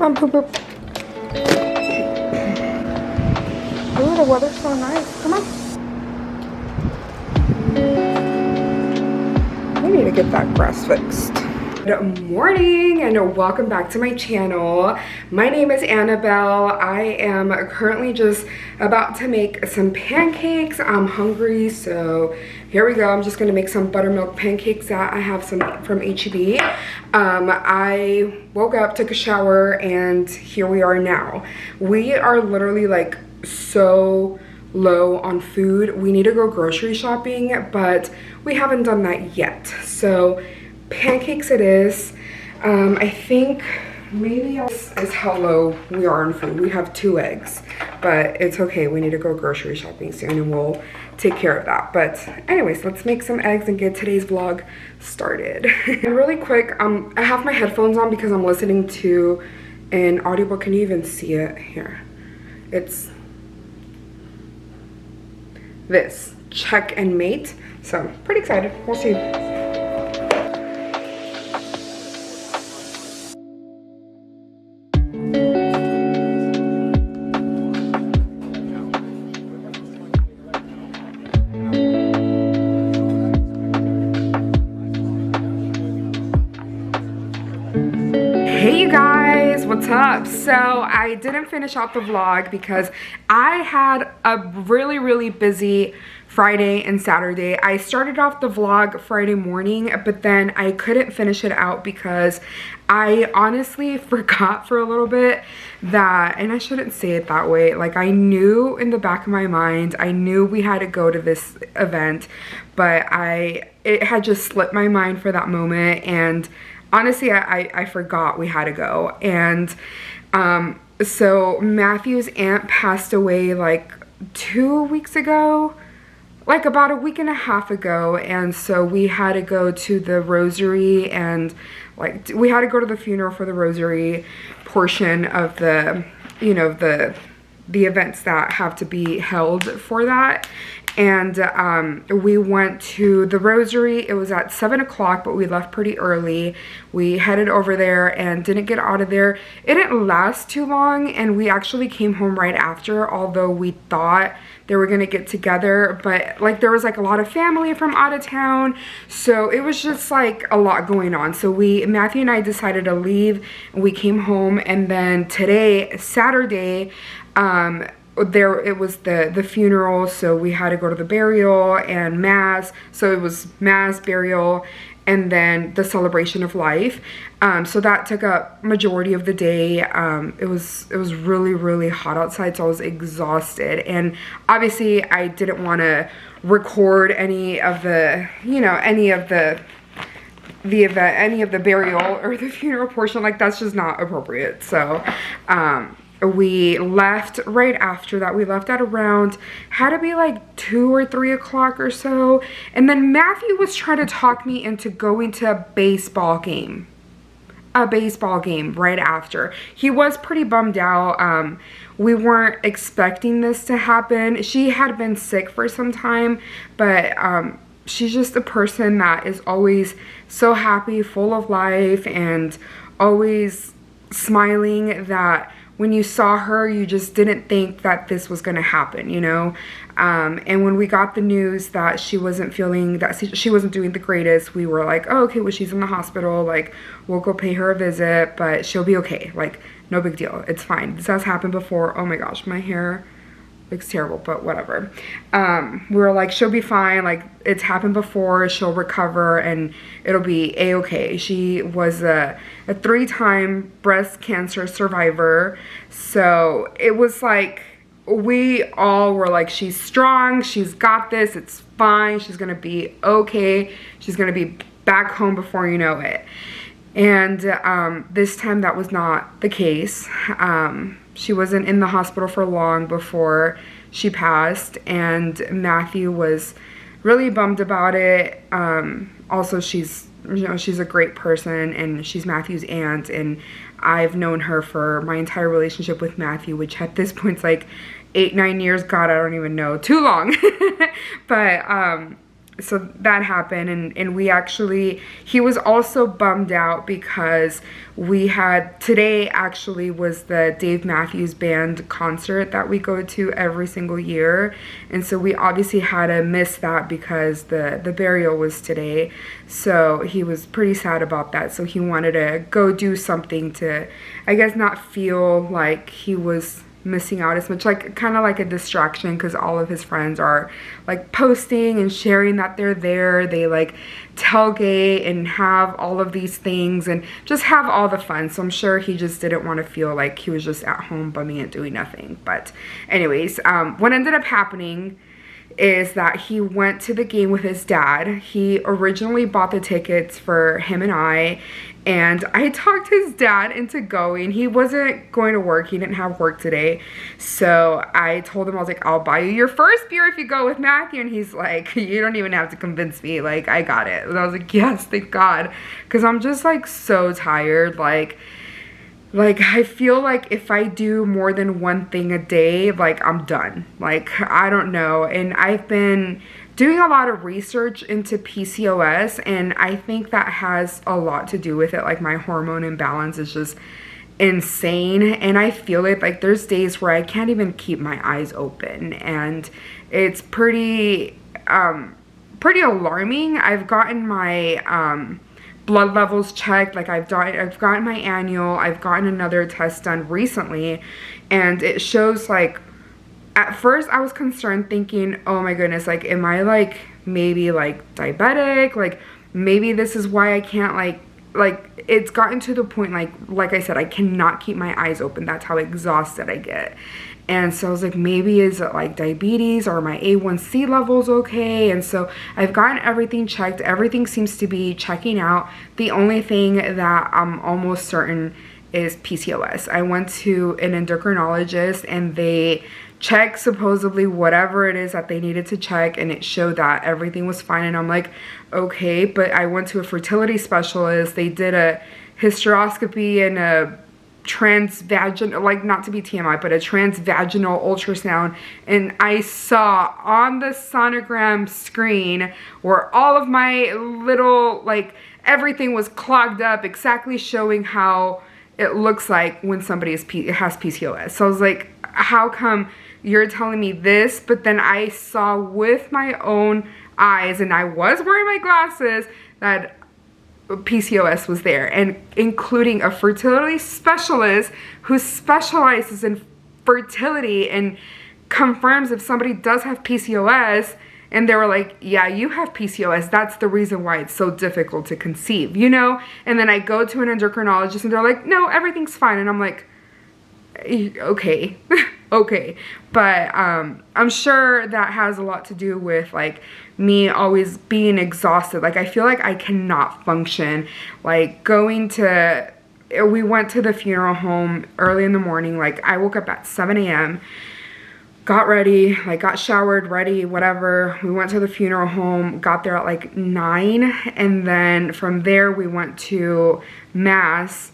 Come on, poop poop. Ooh, the weather's so nice. Come on. I need to get that grass fixed. Good morning and welcome back to my channel. My name is Annabelle. I am currently just about to make some pancakes. I'm hungry, so here we go. I'm just gonna make some buttermilk pancakes that I have some from HEB. I woke up, took a shower, and here we are now. We are literally like so low on food. We need to go grocery shopping, but we haven't done that yet. So pancakes it is. I think maybe this is how low we are on food. We have 2 eggs, but it's okay. We need to go grocery shopping soon and we'll take care of that. But anyways, let's make some eggs and get today's vlog started. And really quick, I have my headphones on because I'm listening to an audiobook. Can you even see it here? It's this, Check and Mate. So pretty excited, we'll see. Hey you guys, what's up? So I didn't finish out the vlog because I had a really busy Friday and Saturday. I started off the vlog Friday morning, but then I couldn't finish it out because I honestly forgot for a little bit that, and I shouldn't say it that way, like I knew in the back of my mind, I knew we had to go to this event, but it had just slipped my mind for that moment, and honestly, I forgot we had to go. And so Matthew's aunt passed away like 2 weeks ago, like about a week and a half ago, and so we had to go to the rosary, and like we had to go to the funeral for the rosary portion of the, you know, the events that have to be held for that. And we went to the rosary. It was at 7 o'clock, but we left pretty early. We headed over there and didn't get out of there. It didn't last too long, and we actually came home right after, although we thought they were gonna get together, but like there was like a lot of family from out of town, so it was just like a lot going on. So Matthew and I decided to leave, and we came home, and then today, Saturday, it was the funeral, so we had to go to the burial and mass. So it was mass, burial, and then the celebration of life. So that took up majority of the day. It was really hot outside, so I was exhausted, and obviously I didn't want to record any of the, you know, any of the event, any of the burial or the funeral portion. Like that's just not appropriate. So we left right after that. We left at around, had to be like 2 or 3 o'clock or so. And then Matthew was trying to talk me into going to a baseball game right after. He was pretty bummed out. We weren't expecting this to happen. She had been sick for some time, but she's just a person that is always so happy, full of life, and always smiling, that when you saw her, you just didn't think that this was gonna happen, you know? And when we got the news that she wasn't feeling, that she wasn't doing the greatest, we were like, oh, okay, well, she's in the hospital, like, we'll go pay her a visit, but she'll be okay, like, no big deal, it's fine. This has happened before. Oh my gosh, my hair looks terrible, but whatever. We were like, she'll be fine, like, it's happened before, she'll recover, and it'll be a-okay. She was a 3-time breast cancer survivor, so it was like, we all were like, she's strong, she's got this, it's fine, she's gonna be okay, she's gonna be back home before you know it. And this time that was not the case. She wasn't in the hospital for long before she passed, and Matthew was really bummed about it. Also, she's a great person, and she's Matthew's aunt, and I've known her for my entire relationship with Matthew, which at this point's like 8-9 years. God, I don't even know, too long. But so that happened, and we actually, he was also bummed out because we had, today actually was the Dave Matthews Band concert that we go to every single year, and so we obviously had to miss that because the burial was today. So he was pretty sad about that, so he wanted to go do something to, I guess, not feel like he was missing out as much, like kind of like a distraction, because all of his friends are like posting and sharing that they're there. They like tailgate and have all of these things and just have all the fun. So I'm sure he just didn't want to feel like he was just at home bumming and doing nothing. But anyways, what ended up happening is that he went to the game with his dad. He originally bought the tickets for him and I talked his dad into going. He wasn't going to work. He didn't have work today. So I told him, I was like, I'll buy you your first beer if you go with Matthew. And he's like, you don't even have to convince me. Like, I got it. And I was like, yes, thank God. Because I'm just like so tired. Like I feel like if I do more than one thing a day, like I'm done. Like, I don't know. And I've been doing a lot of research into PCOS, and I think that has a lot to do with it. Like, my hormone imbalance is just insane, and I feel it. Like, there's days where I can't even keep my eyes open, and it's pretty alarming. I've gotten my blood levels checked. Like, I've gotten my annual, I've gotten another test done recently, and it shows, like, at first I was concerned, thinking, oh my goodness, like, am I like maybe like diabetic? Like, maybe this is why I can't like it's gotten to the point, like I said, I cannot keep my eyes open. That's how exhausted I get. And so I was like, maybe is it like diabetes, or my A1C levels okay? And so I've gotten everything checked. Everything seems to be checking out. The only thing that I'm almost certain is PCOS. I went to an endocrinologist, and they checked supposedly whatever it is that they needed to check, and it showed that everything was fine. And I'm like, okay. But I went to a fertility specialist. They did a hysteroscopy and a transvaginal, like, not to be TMI, but a transvaginal ultrasound, and I saw on the sonogram screen where all of my little, like, everything was clogged up, exactly showing how it looks like when somebody has PCOS. So I was like, how come you're telling me this? But then I saw with my own eyes, and I was wearing my glasses, that PCOS was there, and including a fertility specialist who specializes in fertility and confirms if somebody does have PCOS. And they were like, yeah, you have PCOS. That's the reason why it's so difficult to conceive, you know? And then I go to an endocrinologist, and they're like, no, everything's fine. And I'm like, okay. Okay. But I'm sure that has a lot to do with, like, me always being exhausted. Like, I feel like I cannot function. Like, we went to the funeral home early in the morning. Like, I woke up at 7 a.m., got ready, like, got showered, ready, whatever. We went to the funeral home, got there at like 9, and then from there we went to Mass,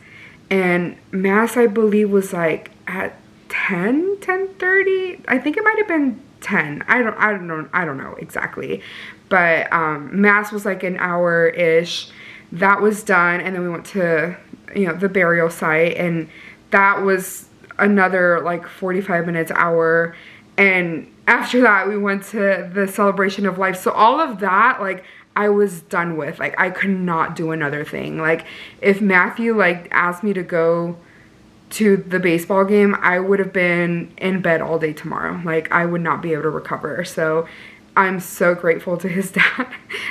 and Mass, I believe, was like at 10:30. I think it might have been 10. I don't know exactly. But Mass was like an hour-ish. That was done, and then we went to, you know, the burial site, and that was another like 45 minutes, hour. And after that, we went to the celebration of life. So all of that, like, I was done with. Like, I could not do another thing. Like, if Matthew, like, asked me to go to the baseball game, I would have been in bed all day tomorrow. Like, I would not be able to recover. So I'm so grateful to his dad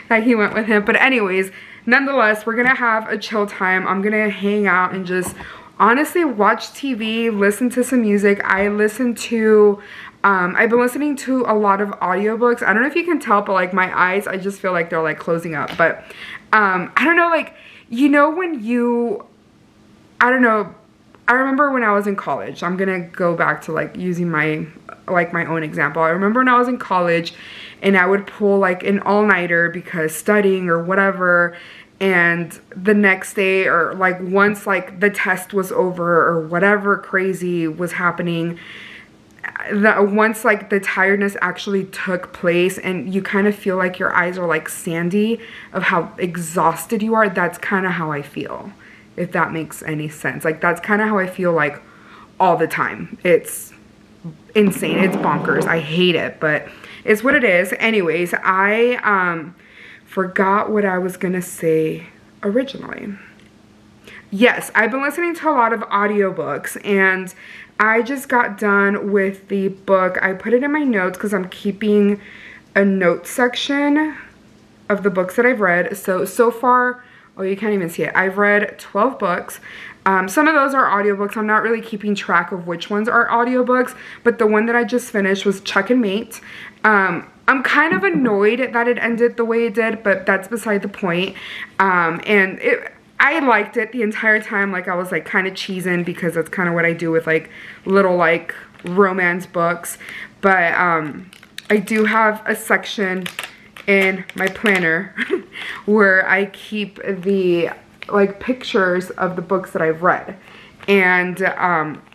that he went with him. But anyways, nonetheless, we're gonna have a chill time. I'm gonna hang out and just honestly watch TV, listen to some music. I've been listening to a lot of audiobooks. I don't know if you can tell, but like my eyes, I just feel like they're like closing up. But I don't know, like, you know, I don't know, I remember when I was in college. I'm gonna go back to like using my own example. I remember when I was in college, and I would pull like an all-nighter because studying or whatever, and the next day, or like once like the test was over or whatever crazy was happening, that once like the tiredness actually took place and you kind of feel like your eyes are like sandy of how exhausted you are, that's kind of how I feel, if that makes any sense. Like that's kind of how I feel like all the time. It's insane. It's bonkers. I hate it, but it's what it is. Anyways, I forgot what I was gonna say originally. Yes, I've been listening to a lot of audiobooks, and I just got done with the book. I put it in my notes because I'm keeping a note section of the books that I've read. So far, oh, you can't even see it. I've read 12 books. Some of those are audiobooks. I'm not really keeping track of which ones are audiobooks, but the one that I just finished was Chuck and Mate. I'm kind of annoyed that it ended the way it did, but that's beside the point. I liked it the entire time. Like, I was like kind of cheesing because that's kind of what I do with like little like romance books. But I do have a section in my planner where I keep the like pictures of the books that I've read. And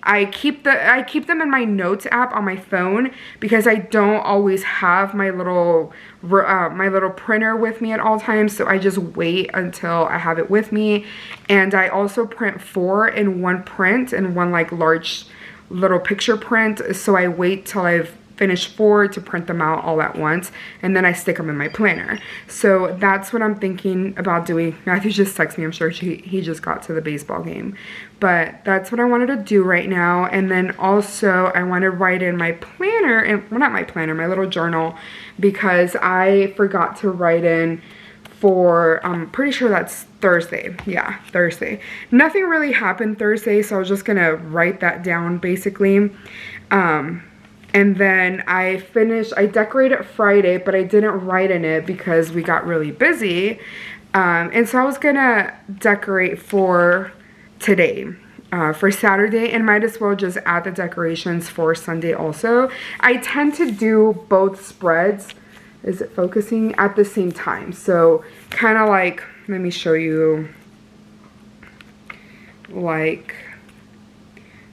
I keep them in my notes app on my phone because I don't always have my little printer with me at all times, so I just wait until I have it with me. And I also print 4 in one print and one like large little picture print, so I wait till I've finish 4 to print them out all at once, and then I stick them in my planner. So that's what I'm thinking about doing. Matthew just texted me. I'm sure he just got to the baseball game. But that's what I wanted to do right now. And then also I want to write in my planner, and well, not my planner, my little journal, because I forgot to write in for, I'm pretty sure that's Thursday. Yeah, Thursday. Nothing really happened Thursday, so I was just gonna write that down basically. And then I decorated Friday, but I didn't write in it because we got really busy. And so I was gonna decorate for today, for Saturday, and might as well just add the decorations for Sunday also. I tend to do both spreads, is it focusing, at the same time. So kind of like, let me show you, like,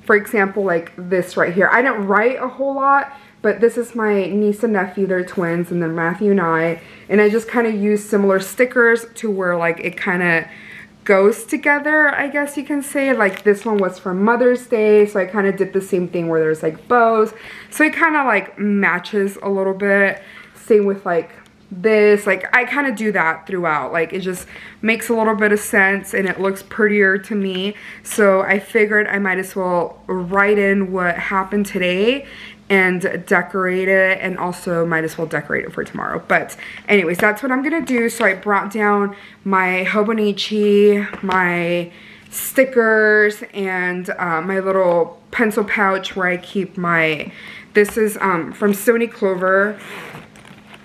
for example, like this right here. I didn't write a whole lot, but this is my niece and nephew. They're twins, and then Matthew and I just kind of used similar stickers to where like it kind of goes together, I guess you can say. Like this one was for Mother's Day, so I kind of did the same thing where there's like bows, so it kind of like matches a little bit. Same with like this, like I kind of do that throughout. Like it just makes a little bit of sense and it looks prettier to me. So I figured I might as well write in what happened today and decorate it, and also might as well decorate it for tomorrow. But anyways, that's what I'm gonna do. So I brought down my Hobonichi, my stickers, and my little pencil pouch where I keep my, this is from Sony Clover,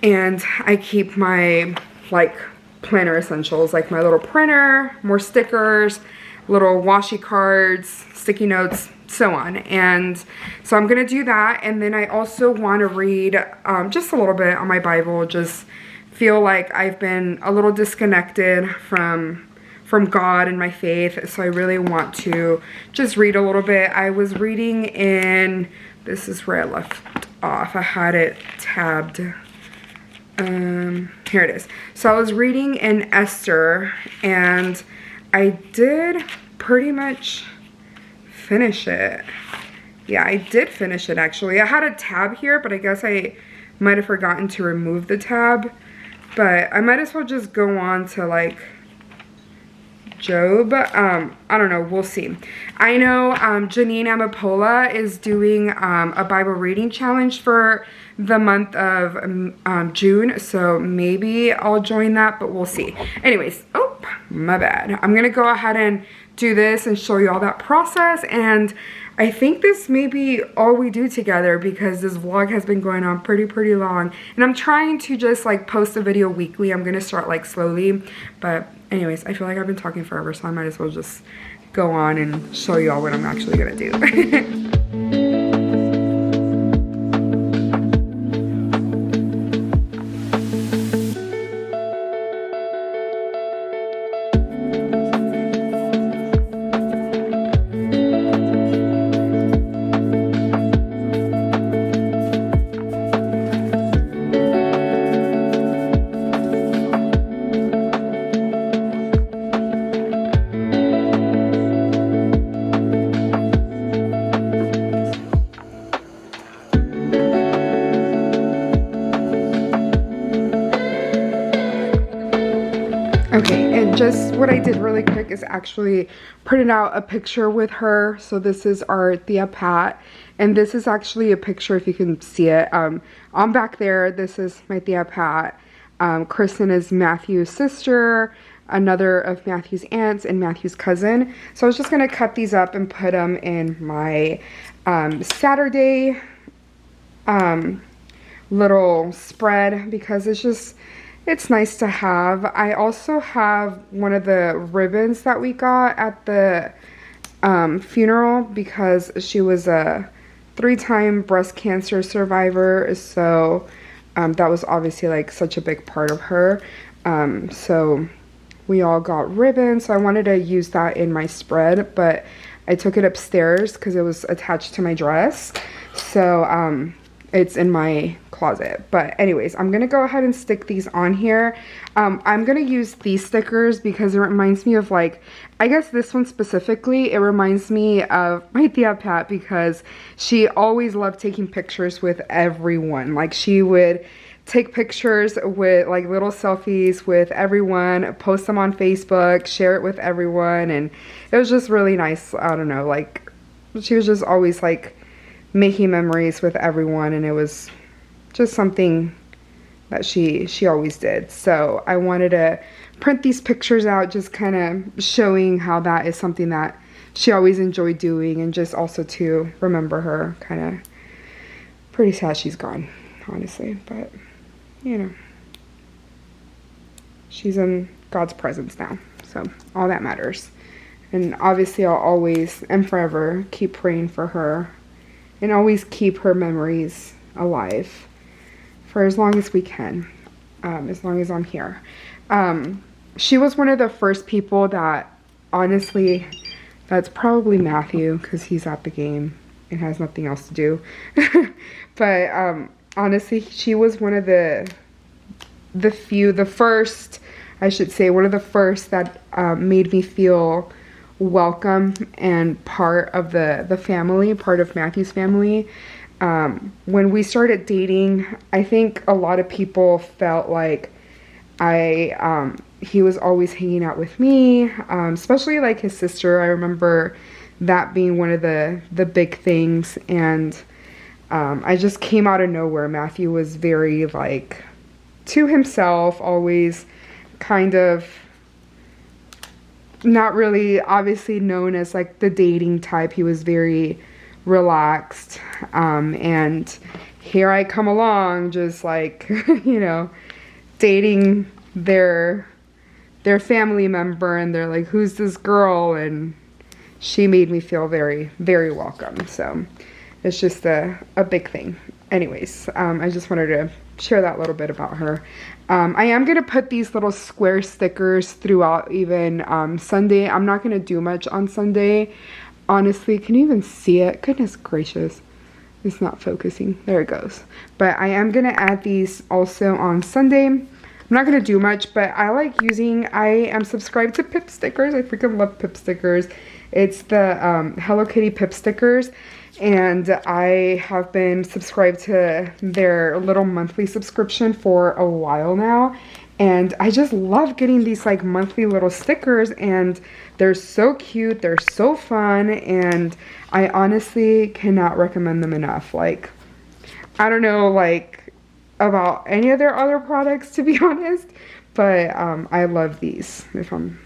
and I keep my like planner essentials, like my little printer, more stickers, little washi cards, sticky notes, so on. And so I'm gonna do that. And then I also want to read just a little bit on my Bible. Just feel like I've been a little disconnected from God and my faith, so I really want to just read a little bit. I was reading in, this is where I left off. I had it tabbed. Here it is. So I was reading in Esther, and I did pretty much finish it. Yeah, I did finish it actually. I had a tab here, but I guess I might have forgotten to remove the tab. But I might as well just go on to like Job. I don't know, we'll see. I know Janine Amapola is doing a Bible reading challenge for the month of June, so maybe I'll join that, but we'll see. Anyways, oh, my bad. I'm gonna go ahead and do this and show you all that process, and I think this may be all we do together because this vlog has been going on pretty long, and I'm trying to just like post a video weekly. I'm gonna start like slowly, but anyways, I feel like I've been talking forever, so I might as well just go on and show you all what I'm actually gonna do. just what I did really quick is actually printed out a picture with her. So this is our Thea Pat, and this is actually a picture, if you can see it, on back there. This is my Thea Pat. Kristen is Matthew's sister, another of Matthew's aunts, and Matthew's cousin. So I was just gonna cut these up and put them in my Saturday little spread, because it's nice to have. I also have one of the ribbons that we got at the funeral, because she was a 3-time breast cancer survivor. So that was obviously like such a big part of her. So we all got ribbons. So I wanted to use that in my spread, but I took it upstairs because it was attached to my dress. So it's in my closet. But anyways, I'm gonna go ahead and stick these on here. I'm gonna use these stickers because it reminds me of, like, I guess this one specifically, it reminds me of my Thea Pat, because she always loved taking pictures with everyone. Like, she would take pictures with, like, little selfies with everyone, post them on Facebook, share it with everyone, and it was just really nice. I don't know, like, she was just always like making memories with everyone, and it was just something that she always did. So I wanted to print these pictures out, just kind of showing how that is something that she always enjoyed doing, and just also to remember her. Kind of pretty sad she's gone, honestly, but you know, she's in God's presence now, so all that matters. And obviously I'll always and forever keep praying for her, and always keep her memories alive for as long as we can, as long as I'm here. She was one of the first people that, honestly, that's probably Matthew, because he's at the game and has nothing else to do. But honestly, she was one of the first, I should say, one of the first that made me feel welcome and part of the family, part of Matthew's family. When we started dating, I think a lot of people felt like he was always hanging out with me, especially like his sister. I remember that being one of the big things, and I just came out of nowhere. Matthew was very, like, to himself, always kind of not really obviously known as like the dating type. He was very relaxed, and here I come along just like you know, dating their family member, and they're like, who's this girl? And she made me feel very, very welcome. So it's just a big thing. Anyways, I just wanted to share that little bit about her. I am going to put these little square stickers throughout even Sunday. I'm not going to do much on Sunday. Honestly, can you even see it? Goodness gracious. It's not focusing. There it goes. But I am going to add these also on Sunday. I'm not going to do much, but I like using, I am subscribed to Pip stickers. I freaking love Pip stickers. It's the Hello Kitty Pip stickers. And I have been subscribed to their little monthly subscription for a while now. And I just love getting these like monthly little stickers, and they're so cute, they're so fun, and I honestly cannot recommend them enough. Like, I don't know like about any of their other products, to be honest, but I love these, if I'm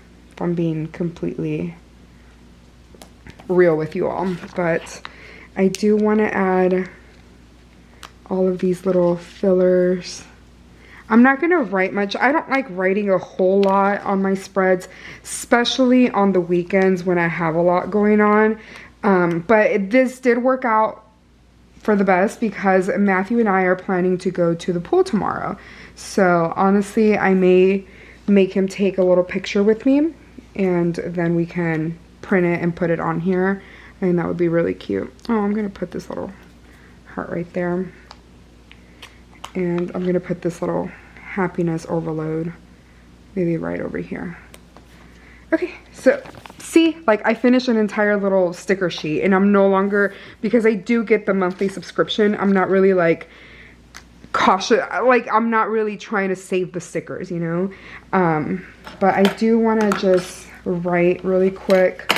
being completely real with you all. But I do want to add all of these little fillers. I'm not going to write much. I don't like writing a whole lot on my spreads, especially on the weekends when I have a lot going on. But this did work out for the best, because Matthew and I are planning to go to the pool tomorrow. So honestly, I may make him take a little picture with me, and then we can print it and put it on here. And that would be really cute. Oh, I'm going to put this little heart right there. And I'm going to put this little happiness overload maybe right over here. Okay, so see, like I finished an entire little sticker sheet, and I'm no longer, because I do get the monthly subscription, I'm not really like cautious, like I'm not really trying to save the stickers, you know. But I do want to just write really quick.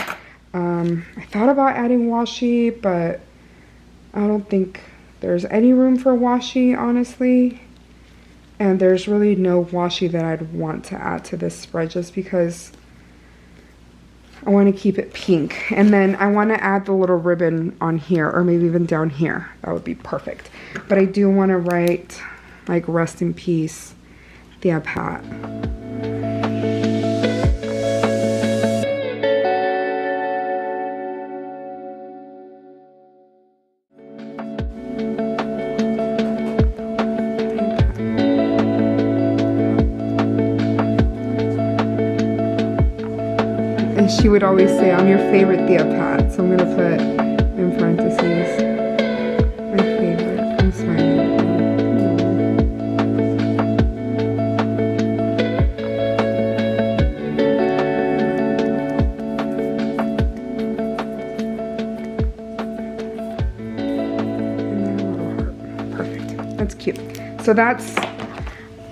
I thought about adding washi, but I don't think there's any room for washi, honestly. And there's really no washi that I'd want to add to this spread just because I want to keep it pink. And then I want to add the little ribbon on here, or maybe even down here. That would be perfect. But I do want to write like rest in peace, Thea Pat. And she would always say, I'm your favorite Thea Pat. So I'm going to put in parentheses, my favorite. I'm smiling. That's cute. So that's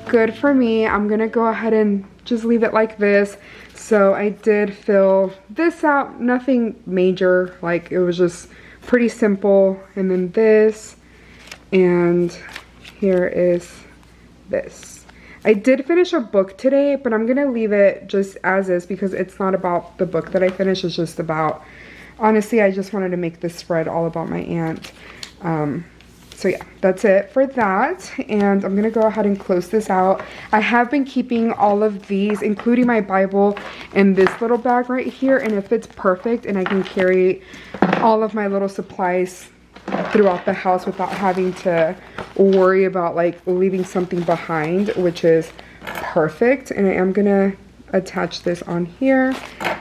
good for me. I'm gonna go ahead and just leave it like this. So I did fill this out, nothing major, like it was just pretty simple. And then this, and here is this. I did finish a book today, but I'm gonna leave it just as is because it's not about the book that I finished, it's just about, honestly, I just wanted to make this spread all about my aunt. So yeah, that's it for that. And I'm gonna go ahead and close this out. I have been keeping all of these, including my Bible, in this little bag right here, and it fits perfect, and I can carry all of my little supplies throughout the house without having to worry about like leaving something behind, which is perfect. And I am gonna attach this on here.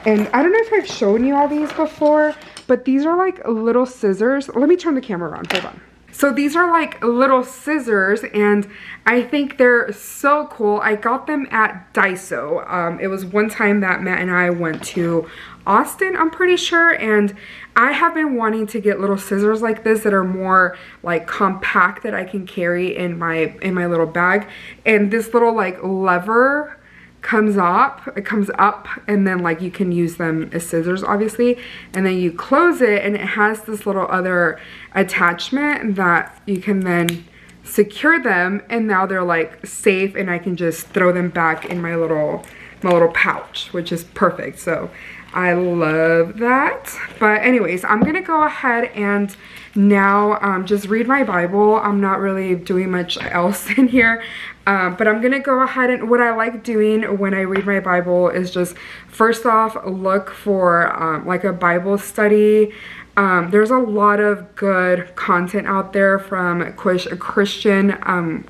And I don't know if I've shown you all these before, but these are like little scissors. Let me turn the camera around, hold on. So these are like little scissors, and I think they're so cool. I got them at Daiso. It was one time that Matt and I went to Austin, I'm pretty sure, and I have been wanting to get little scissors like this that are more like compact that I can carry in my little bag. And this little like lever comes up, and then like you can use them as scissors, obviously, and then you close it, and it has this little other attachment that you can then secure them, and now they're like safe, and I can just throw them back in my little pouch, which is perfect. So I love that. But anyways, I'm gonna go ahead and now just read my Bible. I'm not really doing much else in here, but I'm gonna go ahead, and what I like doing when I read my Bible is just first off look for like a Bible study. There's a lot of good content out there from Christian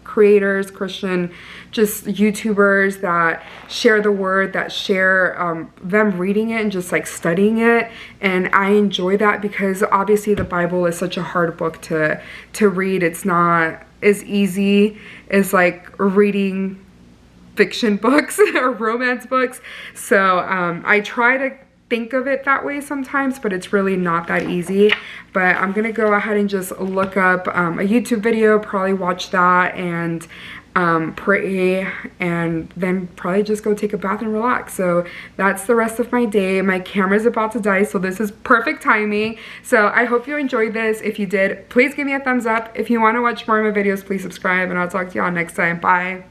creators, Christian just YouTubers that share the word, that share them reading it and just like studying it. And I enjoy that because obviously the Bible is such a hard book to read. It's not as easy as like reading fiction books or romance books. So I try to think of it that way sometimes, but it's really not that easy. But I'm gonna go ahead and just look up a YouTube video, probably watch that, and pray, and then probably just go take a bath and relax. So that's the rest of my day. My camera's about to die, so this is perfect timing. So I hope you enjoyed this. If you did, please give me a thumbs up. If you want to watch more of my videos, please subscribe, and I'll talk to y'all next time. Bye.